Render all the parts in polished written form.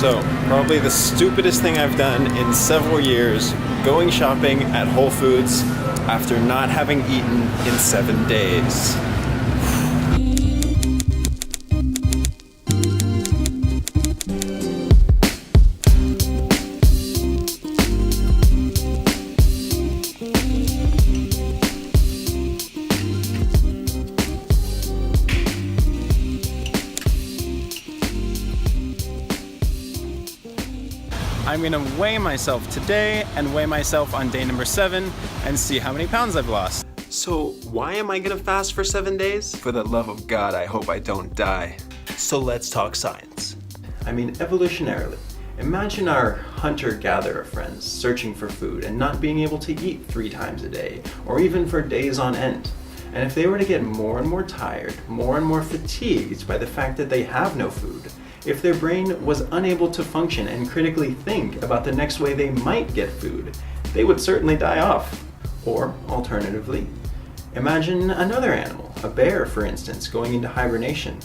So, probably the stupidest thing I've done in several years, going shopping at Whole Foods after not having eaten in 7 days. I'm gonna weigh myself today and weigh myself on day number 7 and see how many pounds I've lost. So why am I gonna fast for 7 days? For the love of God, I hope I don't die. So let's talk science. I mean, evolutionarily, imagine our hunter-gatherer friends searching for food and not being able to eat 3 times a day, or even for days on end. And if they were to get more and more tired, more and more fatigued by the fact that they have no food, if their brain was unable to function and critically think about the next way they might get food, they would certainly die off. Or, alternatively, imagine another animal, a bear for instance, going into hibernation,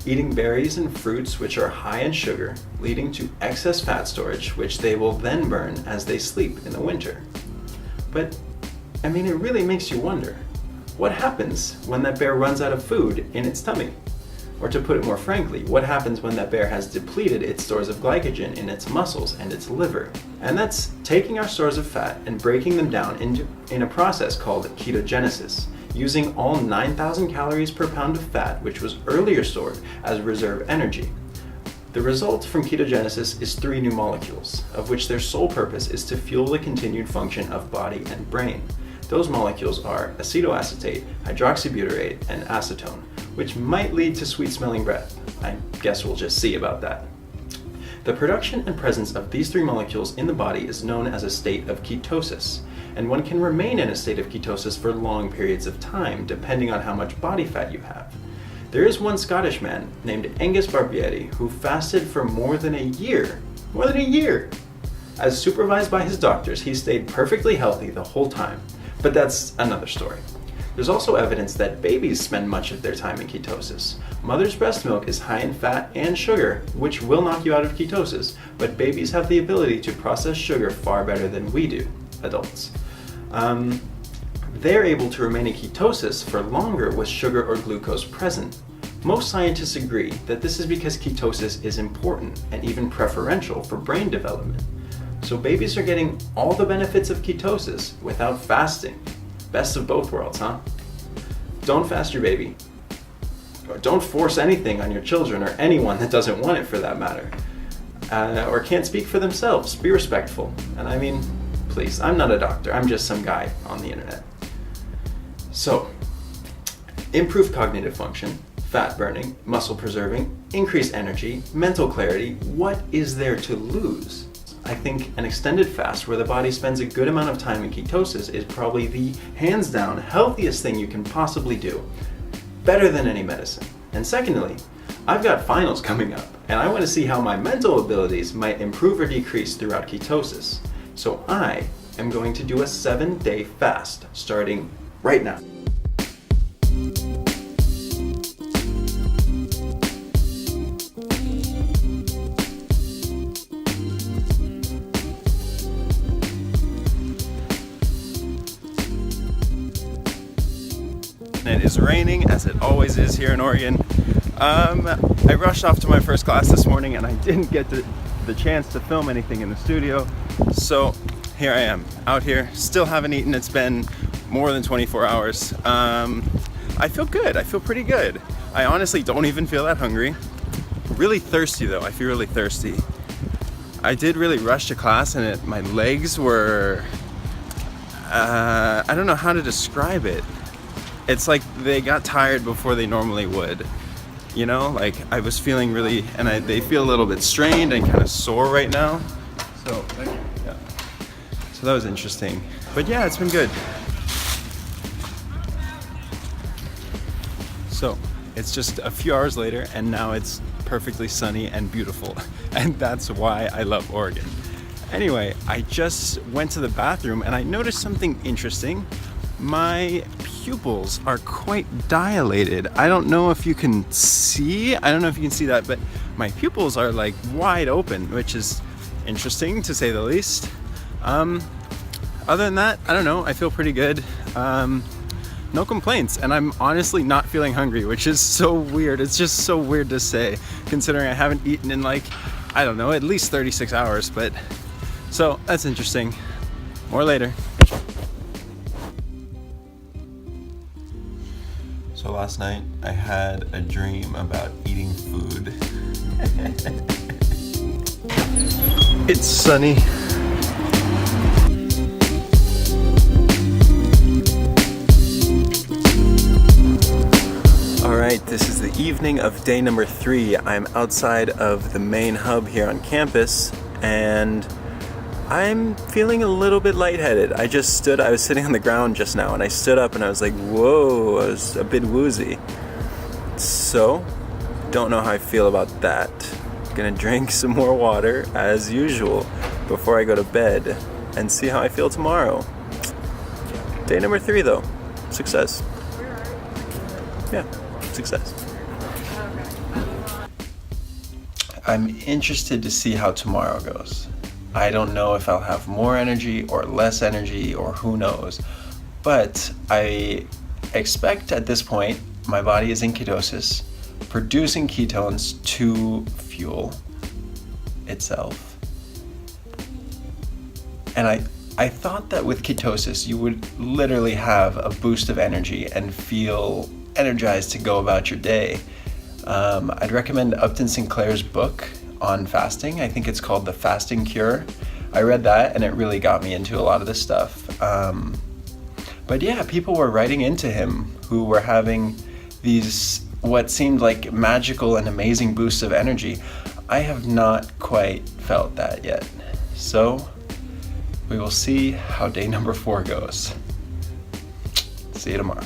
eating berries and fruits which are high in sugar, leading to excess fat storage, which they will then burn as they sleep in the winter. But, I mean, it really makes you wonder, what happens when that bear runs out of food in its tummy? Or to put it more frankly, what happens when that bear has depleted its stores of glycogen in its muscles and its liver? And that's taking our stores of fat and breaking them down in a process called ketogenesis, using all 9,000 calories per pound of fat, which was earlier stored as reserve energy. The result from ketogenesis is 3 new molecules, of which their sole purpose is to fuel the continued function of body and brain. Those molecules are acetoacetate, hydroxybutyrate, and acetone, which might lead to sweet-smelling breath. I guess we'll just see about that. The production and presence of these 3 molecules in the body is known as a state of ketosis, and one can remain in a state of ketosis for long periods of time, depending on how much body fat you have. There is one Scottish man named Angus Barbieri who fasted for more than a year. More than a year! As supervised by his doctors, he stayed perfectly healthy the whole time. But that's another story. There's also evidence that babies spend much of their time in ketosis. Mother's breast milk is high in fat and sugar, which will knock you out of ketosis, but babies have the ability to process sugar far better than we do, adults. They're able to remain in ketosis for longer with sugar or glucose present. Most scientists agree that this is because ketosis is important and even preferential for brain development. So babies are getting all the benefits of ketosis without fasting. Best of both worlds, huh? Don't fast your baby. Or don't force anything on your children or anyone that doesn't want it for that matter. Or can't speak for themselves. Be respectful. And I mean, please, I'm not a doctor. I'm just some guy on the internet. So, improved cognitive function, fat burning, muscle preserving, increased energy, mental clarity. What is there to lose? I think an extended fast where the body spends a good amount of time in ketosis is probably the hands down healthiest thing you can possibly do. Better than any medicine. And secondly, I've got finals coming up and I want to see how my mental abilities might improve or decrease throughout ketosis. So I am going to do a 7-day fast starting right now. It is raining, as it always is here in Oregon. I rushed off to my first class this morning and I didn't get the chance to film anything in the studio. So here I am, out here, still haven't eaten. It's been more than 24 hours. I feel good, I feel pretty good. I honestly don't even feel that hungry. Really thirsty though, I feel really thirsty. I did really rush to class and my legs were, I don't know how to describe it. It's like they got tired before they normally would. You know, like I was feeling really, and they feel a little bit strained and kind of sore right now. So, yeah. So that was interesting. But yeah, it's been good. So it's just a few hours later and now it's perfectly sunny and beautiful. And that's why I love Oregon. Anyway, I just went to the bathroom and I noticed something interesting. My pupils are quite dilated. I don't know if you can see that, but my pupils are like wide open, which is interesting to say the least. Other than that, I don't know, I feel pretty good. No complaints, and I'm honestly not feeling hungry, which is so weird. It's just so weird to say, considering I haven't eaten in like, I don't know, at least 36 hours, but so that's interesting. More later. So last night I had a dream about eating food. It's sunny. Alright, this is the evening of day number 3. I'm outside of the main hub here on campus, and I'm feeling a little bit lightheaded. I was sitting on the ground just now, and I stood up and I was like, whoa, I was a bit woozy. So, don't know how I feel about that. Gonna drink some more water, as usual, before I go to bed, and see how I feel tomorrow. Day number 3 though, success. Yeah, success. I'm interested to see how tomorrow goes. I don't know if I'll have more energy or less energy or who knows, but I expect at this point my body is in ketosis, producing ketones to fuel itself. And I thought that with ketosis you would literally have a boost of energy and feel energized to go about your day. I'd recommend Upton Sinclair's book on fasting. I think it's called The Fasting Cure. I read that and it really got me into a lot of this stuff. But yeah, people were writing into him who were having these what seemed like magical and amazing boosts of energy. I have not quite felt that yet. So we will see how day number 4 goes. See you tomorrow.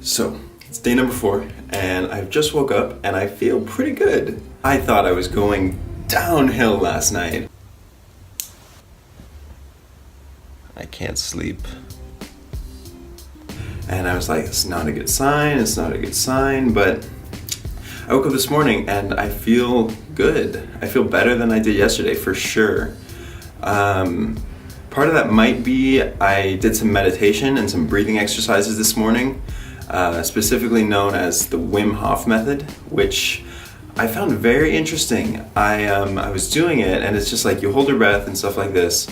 So, it's day number 4, and I've just woke up, and I feel pretty good. I thought I was going downhill last night. I can't sleep. And I was like, it's not a good sign, but I woke up this morning, and I feel good. I feel better than I did yesterday, for sure. Part of that might be I did some meditation and some breathing exercises this morning. Specifically known as the Wim Hof method, which I found very interesting. I was doing it, and it's just like you hold your breath and stuff like this.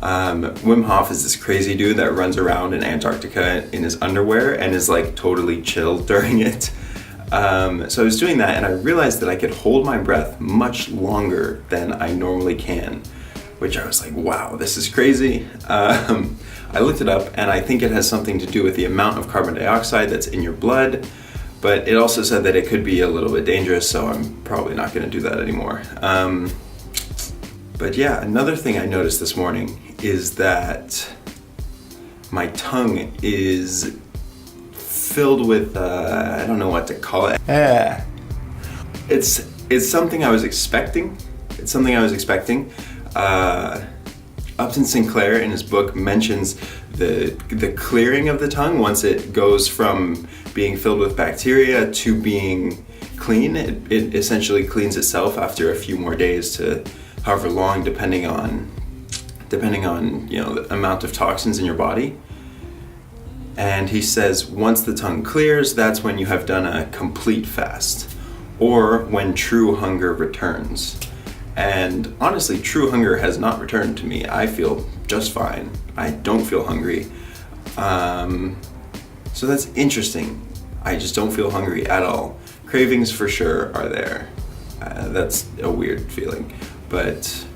Wim Hof is this crazy dude that runs around in Antarctica in his underwear and is like totally chill during it. So I was doing that, and I realized that I could hold my breath much longer than I normally can, which I was like, wow, this is crazy. I looked it up, and I think it has something to do with the amount of carbon dioxide that's in your blood, but it also said that it could be a little bit dangerous, so I'm probably not going to do that anymore. But yeah, another thing I noticed this morning is that my tongue is filled with, I don't know what to call it. It's something I was expecting. Upton Sinclair in his book mentions the clearing of the tongue once it goes from being filled with bacteria to being clean. It essentially cleans itself after a few more days to however long, depending on the amount of toxins in your body. And he says once the tongue clears, that's when you have done a complete fast, or when true hunger returns. And honestly, true hunger has not returned to me. I feel just fine. I don't feel hungry. So that's interesting. I just don't feel hungry at all. Cravings for sure are there. That's a weird feeling, but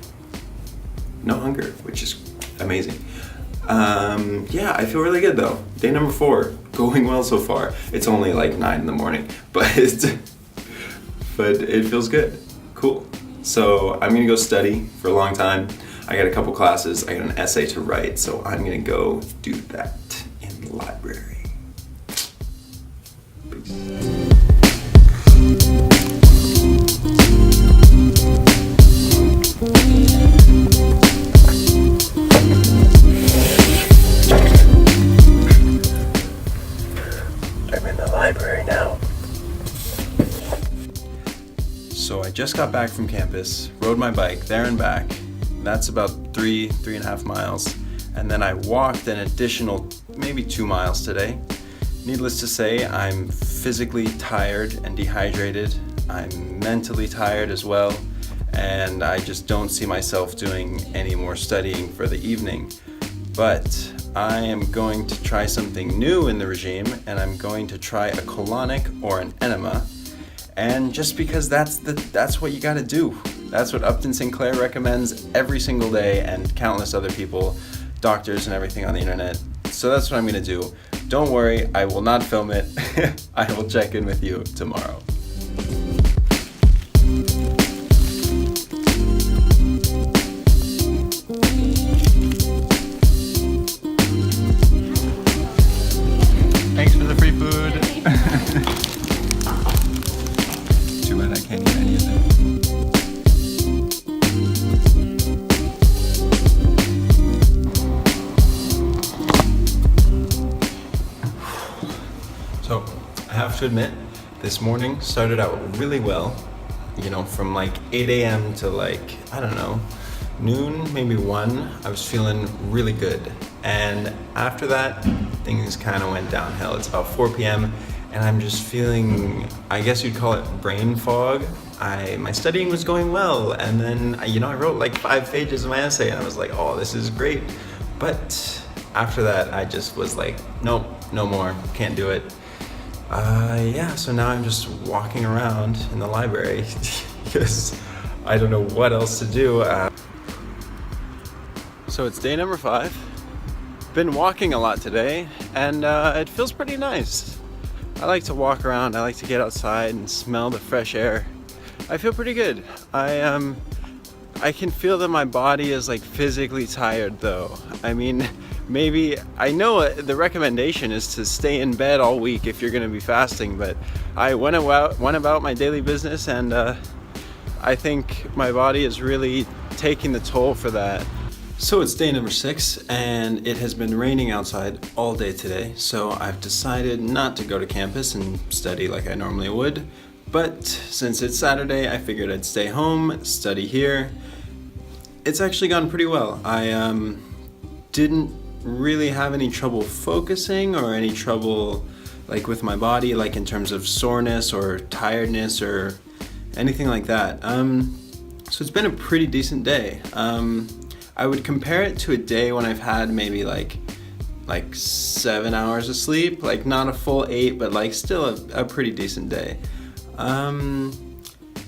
no hunger, which is amazing. Yeah, I feel really good though. Day number 4, going well so far. It's only like 9 in the morning, but it feels good. Cool. So I'm gonna go study for a long time. I got a couple classes, I got an essay to write, so I'm gonna go do that in the library. Peace. I'm in the library now. So I just got back from campus, rode my bike there and back. That's about 3.5 miles. And then I walked an additional maybe 2 miles today. Needless to say, I'm physically tired and dehydrated. I'm mentally tired as well. And I just don't see myself doing any more studying for the evening. But I am going to try something new in the regime, and I'm going to try a colonic or an enema. And just because that's what you gotta do. That's what Upton Sinclair recommends every single day, and countless other people, doctors and everything on the internet. So that's what I'm gonna do. Don't worry, I will not film it. I will check in with you tomorrow. Thanks for the free food. Too bad I can't eat any of it. So, I have to admit, this morning started out really well. You know, from like 8 a.m. to like, I don't know, noon, maybe 1, I was feeling really good. And after that, things kind of went downhill. It's about 4 p.m. and I'm just feeling, I guess you'd call it brain fog. My studying was going well, and then, I wrote like 5 pages of my essay, and I was like, oh, this is great. But after that, I just was like, nope, no more, can't do it. So now I'm just walking around in the library because I don't know what else to do. So it's day number 5. Been walking a lot today, and it feels pretty nice. I like to walk around, I like to get outside and smell the fresh air. I feel pretty good. I can feel that my body is like physically tired though. I mean, maybe, I know the recommendation is to stay in bed all week if you're gonna be fasting, but I went about my daily business, and I think my body is really taking the toll for that. So it's day number 6, and it has been raining outside all day today, so I've decided not to go to campus and study like I normally would. But since it's Saturday, I figured I'd stay home, study here. It's actually gone pretty well. I didn't really have any trouble focusing or any trouble like with my body, like in terms of soreness or tiredness or anything like that. So it's been a pretty decent day. I would compare it to a day when I've had maybe like 7 hours of sleep, like not a full 8, but like still a pretty decent day.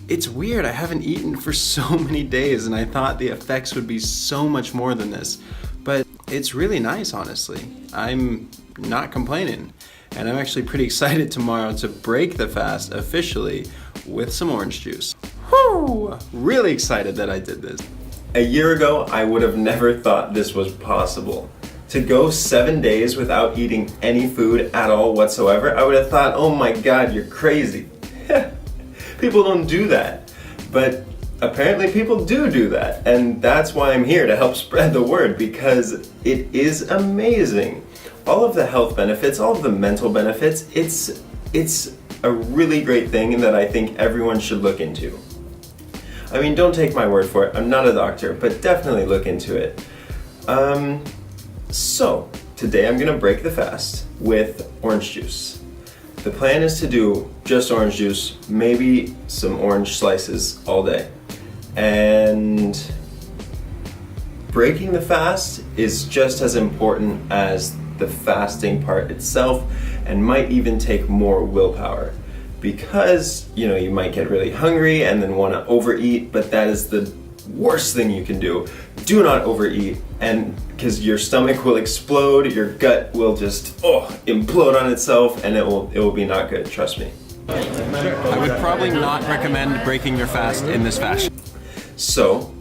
It's weird, I haven't eaten for so many days, and I thought the effects would be so much more than this, but it's really nice, honestly. I'm not complaining, and I'm actually pretty excited tomorrow to break the fast officially with some orange juice. Woo! Really excited that I did this. A year ago, I would have never thought this was possible. To go 7 days without eating any food at all whatsoever, I would have thought, oh my God, you're crazy. People don't do that. But apparently people do that. And that's why I'm here, to help spread the word, because it is amazing. All of the health benefits, all of the mental benefits, it's a really great thing that I think everyone should look into. I mean, don't take my word for it, I'm not a doctor, but definitely look into it. So, today I'm gonna break the fast with orange juice. The plan is to do just orange juice, maybe some orange slices all day. And breaking the fast is just as important as the fasting part itself, and might even take more willpower. Because, you might get really hungry and then want to overeat, but that is the worst thing you can do. Do not overeat, and because your stomach will explode, your gut will just implode on itself, and it will be not good, trust me. I would probably not recommend breaking your fast in this fashion. So,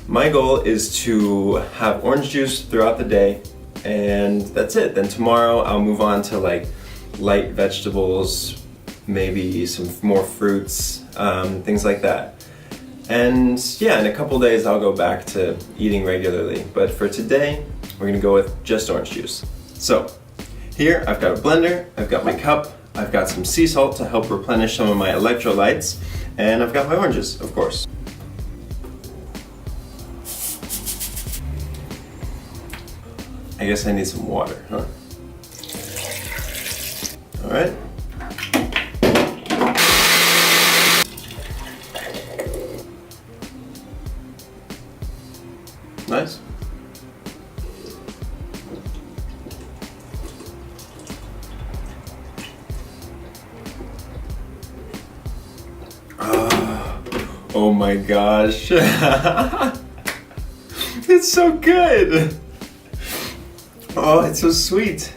my goal is to have orange juice throughout the day, and that's it. Then tomorrow I'll move on to like light vegetables, maybe some more fruits, things like that. And yeah, in a couple days I'll go back to eating regularly. But for today, we're gonna go with just orange juice. So here I've got a blender, I've got my cup, I've got some sea salt to help replenish some of my electrolytes, and I've got my oranges, of course. I guess I need some water, huh? All right. Nice. Oh my gosh. It's so good. Oh, it's so sweet.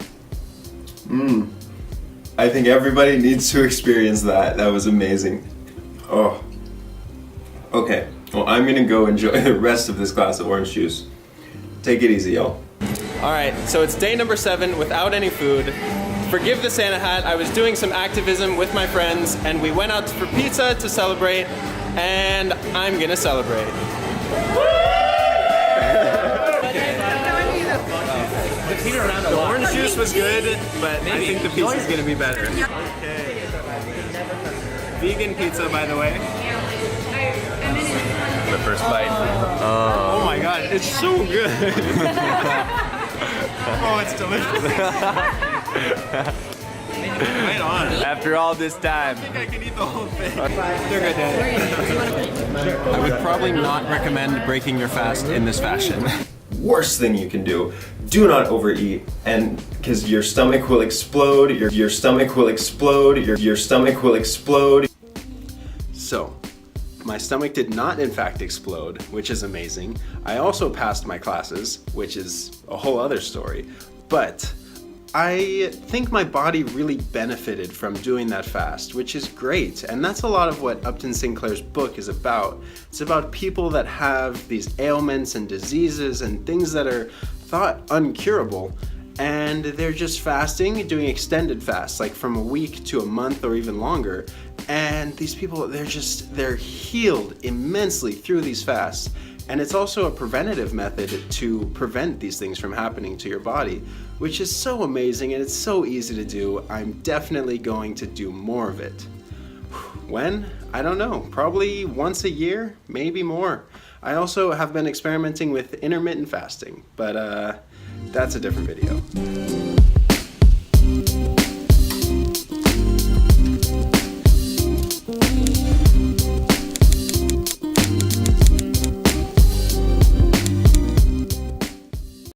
I think everybody needs to experience that. That was amazing. Oh. Okay, well, I'm gonna go enjoy the rest of this glass of orange juice. Take it easy, y'all. All right, so it's day number 7 without any food. Forgive the Santa hat, I was doing some activism with my friends and we went out for pizza to celebrate, and I'm gonna celebrate. The orange juice was good, but I think the pizza's gonna be better. Okay. Vegan pizza, by the way. The first bite. Oh my god, it's so good. Oh, it's delicious. Right on. After all this time. I think I can eat the whole thing. They're good, Daddy. I would probably not recommend breaking your fast in this fashion. Worst thing you can do, do not overeat, and because your stomach will explode, your stomach will explode, your stomach will explode. So, my stomach did not in fact explode, which is amazing. I also passed my classes, which is a whole other story, but I think my body really benefited from doing that fast, which is great. And that's a lot of what Upton Sinclair's book is about. It's about people that have these ailments and diseases and things that are thought uncurable, and they're just fasting, doing extended fasts, like from a week to a month or even longer. And these people, they're healed immensely through these fasts. And it's also a preventative method to prevent these things from happening to your body, which is so amazing and it's so easy to do. I'm definitely going to do more of it. When? I don't know. Probably once a year, maybe more. I also have been experimenting with intermittent fasting, but that's a different video.